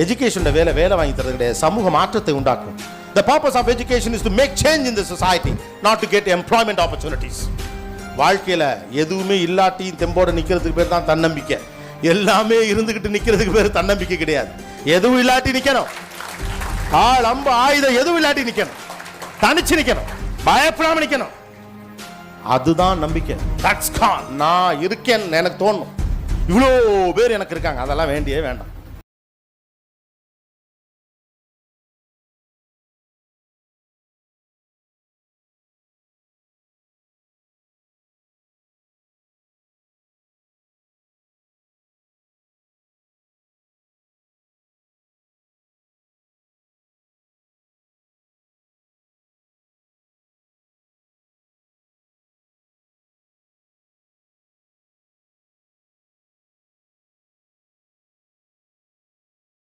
Education வேலை வாங்கி தரது கிடையாது, சமூக மாற்றத்தை உண்டாக்கும். The purpose of education is to make change in the society, not to get employment opportunities. வாழ்க்கையில் எதுவுமே இல்லாட்டி தெம்போட நிற்கிறதுக்கு பேர் தான் தன்னம்பிக்கை. எல்லாமே இருந்துக்கிட்டு நிற்கிறதுக்கு பேர் தன்னம்பிக்கை கிடையாது. எதுவும் இல்லாட்டி நிற்கணும், ஆள் அம்பு ஆயுதம் எதுவும் இல்லாட்டி நிற்கணும், தனிச்சு நிற்கணும், பயப்படாம நிற்கணும். அதுதான் நம்பிக்கை. நான் இருக்கேன் எனக்கு தோணும். இவ்வளோ பேர் எனக்கு இருக்காங்க, அதெல்லாம் வேண்டியே வேண்டாம்.